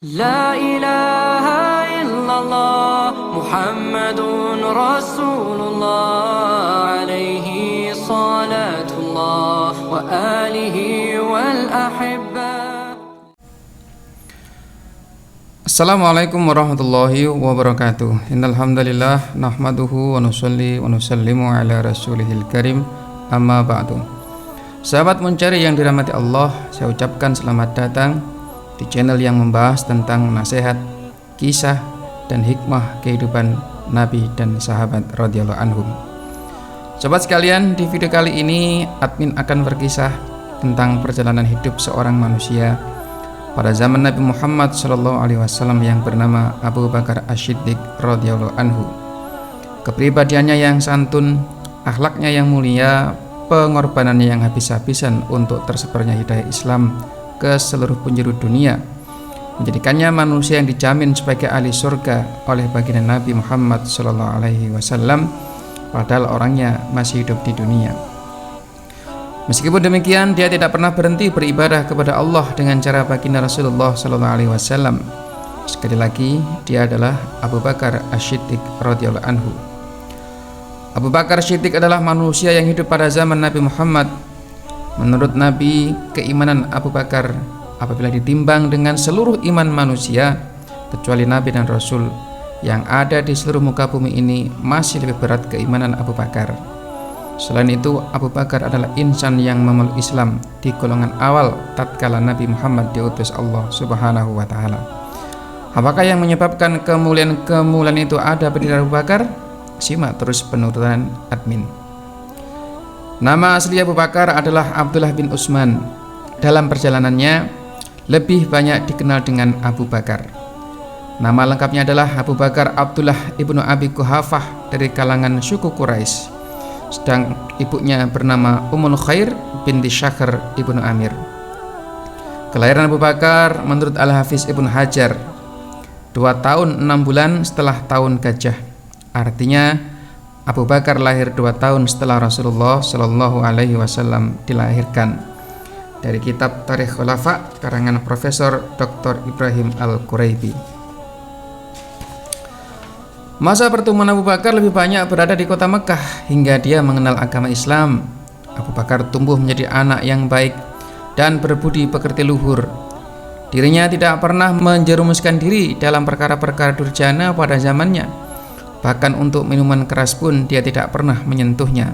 لا إله إلا الله محمد رسول الله عليه صلاة الله وآله والأحبة. Assalamualaikum warahmatullahi wabarakatuh. Innal hamdalillah nahmaduhu wa nusalli wa nusallimu ala rasulihil karim. Amma ba'du. Sahabat Muncari yang dirahmati Allah, saya ucapkan selamat datang di channel yang membahas tentang nasihat, kisah, dan hikmah kehidupan Nabi dan sahabat radhiyallahu anhum. Sobat sekalian, di video kali ini admin akan berkisah tentang perjalanan hidup seorang manusia pada zaman Nabi Muhammad SAW yang bernama Abu Bakar As-Siddiq radhiyallahu anhu. Kepribadiannya yang santun, akhlaknya yang mulia, pengorbanannya yang habis-habisan untuk tersebarnya hidayah Islam ke seluruh penjuru dunia, menjadikannya manusia yang dijamin sebagai ahli surga oleh baginda Nabi Muhammad SAW, padahal orangnya masih hidup di dunia. Meskipun demikian, dia tidak pernah berhenti beribadah kepada Allah dengan cara baginda Rasulullah SAW. Sekali lagi, dia adalah Abu Bakar As-Siddiq radhiyallahu anhu. Abu Bakar As-Siddiq adalah manusia yang hidup pada zaman Nabi Muhammad. Menurut Nabi, keimanan Abu Bakar apabila ditimbang dengan seluruh iman manusia kecuali Nabi dan Rasul yang ada di seluruh muka bumi ini, masih lebih berat keimanan Abu Bakar. Selain itu, Abu Bakar adalah insan yang memeluk Islam di golongan awal tatkala Nabi Muhammad diutus Allah Subhanahu wa taala. Apakah yang menyebabkan kemuliaan itu ada pada diri Abu Bakar? Simak terus penuturan admin. Nama asli Abu Bakar adalah Abdullah bin Utsman. Dalam perjalanannya lebih banyak dikenal dengan Abu Bakar. Nama lengkapnya adalah Abu Bakar Abdullah ibnu Abi Quhafah dari kalangan suku Quraisy. Sedang ibunya bernama Ummul Khair binti Syakhr ibnu Amir. Kelahiran Abu Bakar menurut Al-Hafiz Ibnu Hajar 2 tahun 6 bulan setelah tahun gajah. Artinya Abu Bakar lahir 2 tahun setelah Rasulullah Shallallahu Alaihi Wasallam dilahirkan. Dari kitab Tarikh Khulafa karangan Profesor Dr. Ibrahim Al-Quraibi. Masa pertumbuhan Abu Bakar lebih banyak berada di kota Mekah hingga dia mengenal agama Islam. Abu Bakar tumbuh menjadi anak yang baik dan berbudi pekerti luhur. Dirinya tidak pernah menjerumuskan diri dalam perkara-perkara durjana pada zamannya. Bahkan untuk minuman keras pun dia tidak pernah menyentuhnya.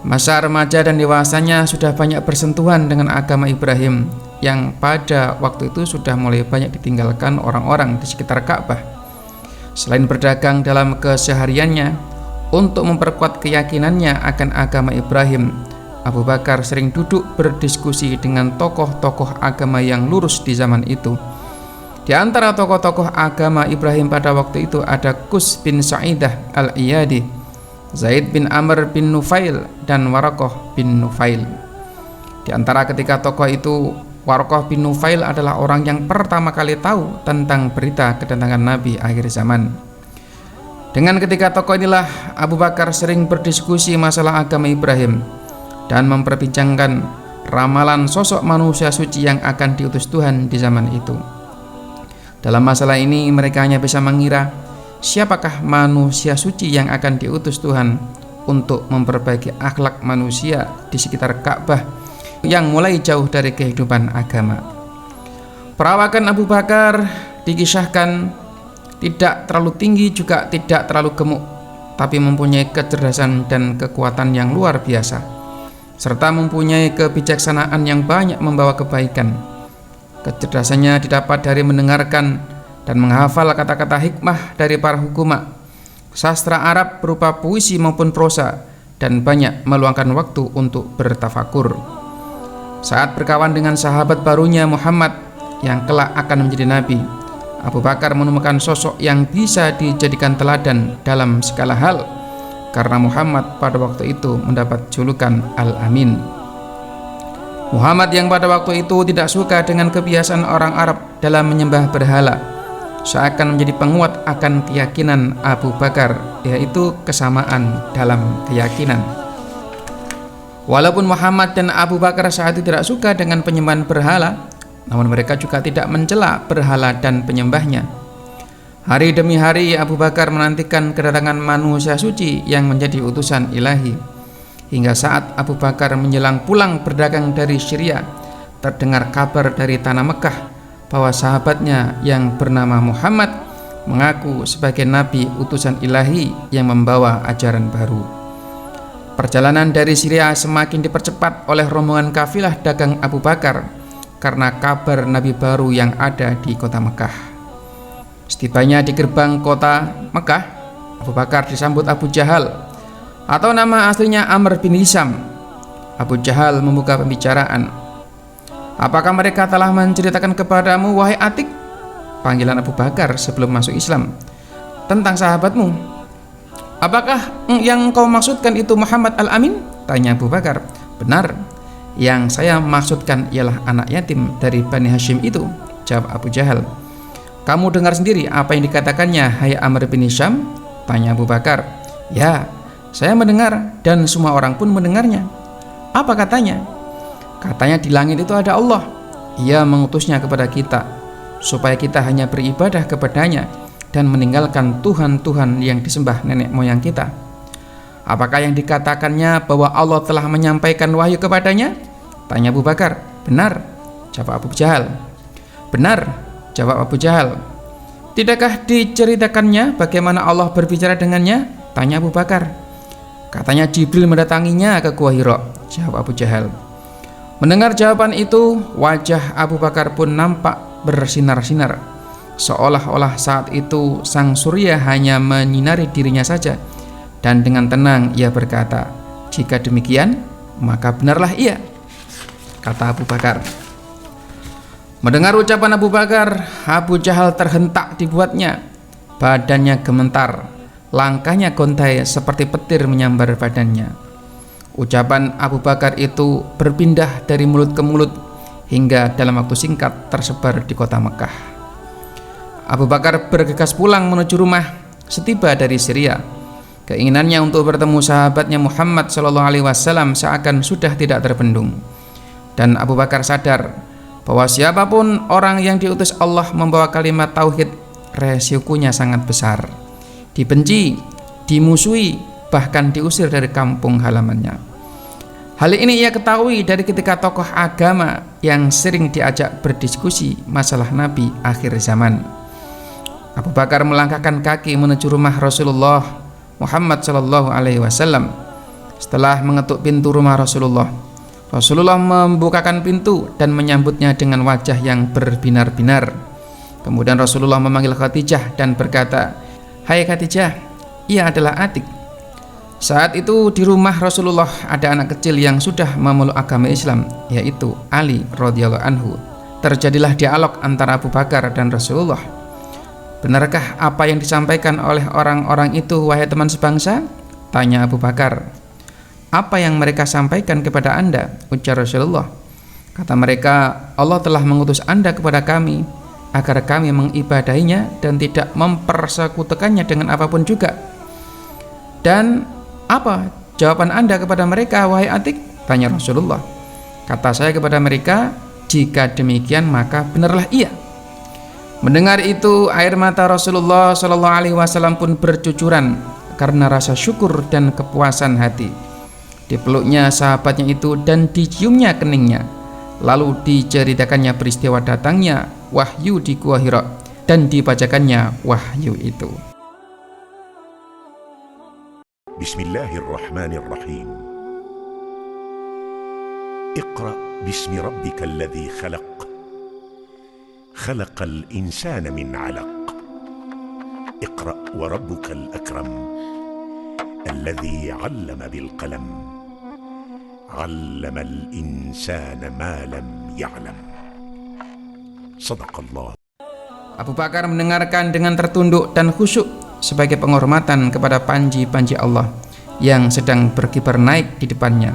Masa remaja dan dewasanya sudah banyak bersentuhan dengan agama Ibrahim yang pada waktu itu sudah mulai banyak ditinggalkan orang-orang di sekitar Ka'bah. Selain berdagang dalam kesehariannya untuk memperkuat keyakinannya akan agama Ibrahim, Abu Bakar sering duduk berdiskusi dengan tokoh-tokoh agama yang lurus di zaman itu. Di antara tokoh-tokoh agama Ibrahim pada waktu itu ada Qus bin Sa'idah al-Iyadi, Zaid bin Amr bin Nufail, dan Waraqah bin Nufail. Di antara ketiga tokoh itu, Waraqah bin Nufail adalah orang yang pertama kali tahu tentang berita kedatangan Nabi akhir zaman. Dengan ketiga tokoh inilah Abu Bakar sering berdiskusi masalah agama Ibrahim dan memperbincangkan ramalan sosok manusia suci yang akan diutus Tuhan di zaman itu. Dalam masalah ini mereka hanya bisa mengira siapakah manusia suci yang akan diutus Tuhan untuk memperbaiki akhlak manusia di sekitar Ka'bah yang mulai jauh dari kehidupan agama. Perawakan Abu Bakar dikisahkan tidak terlalu tinggi juga tidak terlalu gemuk, tapi mempunyai kecerdasan dan kekuatan yang luar biasa, serta mempunyai kebijaksanaan yang banyak membawa kebaikan. Kecerdasannya didapat dari mendengarkan dan menghafal kata-kata hikmah dari para hukuma, sastra Arab berupa puisi maupun prosa, dan banyak meluangkan waktu untuk bertafakur. Saat berkawan dengan sahabat barunya Muhammad yang kelak akan menjadi nabi, Abu Bakar menemukan sosok yang bisa dijadikan teladan dalam segala hal, karena Muhammad pada waktu itu mendapat julukan Al-Amin. Muhammad yang pada waktu itu tidak suka dengan kebiasaan orang Arab dalam menyembah berhala, seakan menjadi penguat akan keyakinan Abu Bakar, yaitu kesamaan dalam keyakinan. Walaupun Muhammad dan Abu Bakar saat itu tidak suka dengan penyembahan berhala, namun mereka juga tidak mencela berhala dan penyembahnya. Hari demi hari Abu Bakar menantikan kedatangan manusia suci yang menjadi utusan ilahi. Hingga saat Abu Bakar menjelang pulang berdagang dari Syria, terdengar kabar dari tanah Mekah bahwa sahabatnya yang bernama Muhammad mengaku sebagai nabi utusan ilahi yang membawa ajaran baru. Perjalanan dari Syria semakin dipercepat oleh rombongan kafilah dagang Abu Bakar karena kabar nabi baru yang ada di kota Mekah. Setibanya di gerbang kota Mekah, Abu Bakar disambut Abu Jahal, atau nama aslinya Amr bin Hisham. Abu Jahal membuka pembicaraan. "Apakah mereka telah menceritakan kepadamu, wahai Atik," panggilan Abu Bakar sebelum masuk Islam, "tentang sahabatmu? Apakah yang kau maksudkan itu Muhammad Al-Amin?" tanya Abu Bakar. "Benar, yang saya maksudkan ialah anak yatim dari Bani Hashim itu," jawab Abu Jahal. "Kamu dengar sendiri apa yang dikatakannya, hai Amr bin Hisham?" tanya Abu Bakar. "Ya, saya mendengar dan semua orang pun mendengarnya." "Apa katanya?" "Katanya di langit itu ada Allah. Ia mengutusnya kepada kita supaya kita hanya beribadah kepadanya dan meninggalkan Tuhan-Tuhan yang disembah nenek moyang kita." "Apakah yang dikatakannya bahwa Allah telah menyampaikan wahyu kepadanya?" tanya Abu Bakar. "Benar," jawab Abu Jahal. "Benar," jawab Abu Jahal. "Tidakkah diceritakannya bagaimana Allah berbicara dengannya?" tanya Abu Bakar. "Katanya Jibril mendatanginya ke Gua Hira," jawab Abu Jahal. Mendengar jawaban itu, wajah Abu Bakar pun nampak bersinar-sinar, seolah-olah saat itu sang surya hanya menyinari dirinya saja. Dan dengan tenang ia berkata, "Jika demikian, maka benarlah ia," kata Abu Bakar. Mendengar ucapan Abu Bakar, Abu Jahal terhentak dibuatnya. Badannya gemetar, langkahnya gontai seperti petir menyambar badannya. Ucapan Abu Bakar itu berpindah dari mulut ke mulut hingga dalam waktu singkat tersebar di kota Mekah. Abu Bakar bergegas pulang menuju rumah setiba dari Syria. Keinginannya untuk bertemu sahabatnya Muhammad SAW seakan sudah tidak terbendung. Dan Abu Bakar sadar bahwa siapapun orang yang diutus Allah membawa kalimat tauhid, resikonya sangat besar. Dibenci, dimusuhi, bahkan diusir dari kampung halamannya. Hal ini ia ketahui dari ketika tokoh agama yang sering diajak berdiskusi masalah Nabi akhir zaman. Abu Bakar melangkahkan kaki menuju rumah Rasulullah Muhammad SAW. Setelah mengetuk pintu rumah Rasulullah, Rasulullah membukakan pintu dan menyambutnya dengan wajah yang berbinar-binar. Kemudian Rasulullah memanggil Khadijah dan berkata, "Hai Khadijah, ia adalah Atik." Saat itu di rumah Rasulullah ada anak kecil yang sudah memeluk agama Islam, yaitu Ali radhiyallahu anhu. Terjadilah dialog antara Abu Bakar dan Rasulullah. "Benarkah apa yang disampaikan oleh orang-orang itu, wahai teman sebangsa?" tanya Abu Bakar. "Apa yang mereka sampaikan kepada Anda?" ujar Rasulullah. Kata mereka, "Allah telah mengutus Anda kepada kami agar kami mengibadahinya dan tidak mempersekutukannya dengan apapun juga." "Dan apa jawaban Anda kepada mereka, wahai Atik?" tanya Rasulullah. Kata saya kepada mereka, "Jika demikian maka benarlah ia." Mendengar itu, air mata Rasulullah SAW pun bercucuran karena rasa syukur dan kepuasan hati. Dipeluknya sahabatnya itu dan diciumnya keningnya. Lalu diceritakannya peristiwa datangnya wahyu di Gua Hira dan dibacakannya wahyu itu. Bismillahirrahmanirrahim. Iqra bismi rabbikal ladzi khalaq. Khalaqal insana min 'alaq. Iqra wa rabbukal akram. Alladzi 'allama bil qalam. 'Allamal insana ma lam ya'lam. Shadaqallah. Abu Bakar mendengarkan dengan tertunduk dan khusyuk sebagai penghormatan kepada panji-panji Allah yang sedang berkibar naik di depannya.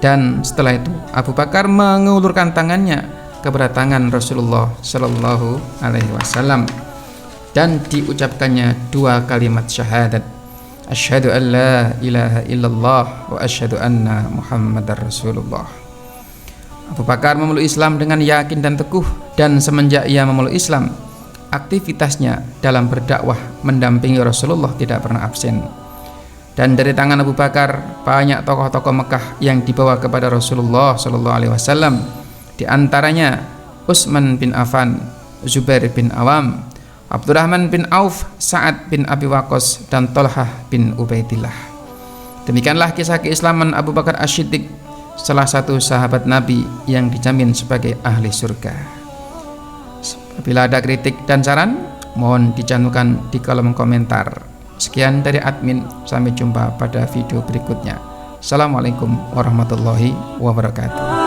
Dan setelah itu Abu Bakar mengulurkan tangannya kepada tangan Rasulullah Sallallahu Alaihi Wasallam dan diucapkannya dua kalimat syahadat, asyhadu an la ilaha illallah wa asyhadu anna Muhammadar Rasulullah. Abu Bakar memeluk Islam dengan yakin dan teguh Dan semenjak ia memeluk Islam, aktivitasnya dalam berdakwah mendampingi Rasulullah tidak pernah absen. Dan dari tangan Abu Bakar banyak tokoh-tokoh Mekah yang dibawa kepada Rasulullah SAW. Di antaranya Utsman bin Affan, Zubair bin Awam, Abdurrahman bin Auf, Sa'ad bin Abi Waqqas, dan Thalhah bin Ubaidillah. Demikianlah kisah keislaman Abu Bakar As-Siddiq, salah satu sahabat Nabi yang dijamin sebagai ahli surga. Apabila ada kritik dan saran, mohon dicantumkan di kolom komentar. Sekian dari admin, sampai jumpa pada video berikutnya. Assalamualaikum warahmatullahi wabarakatuh.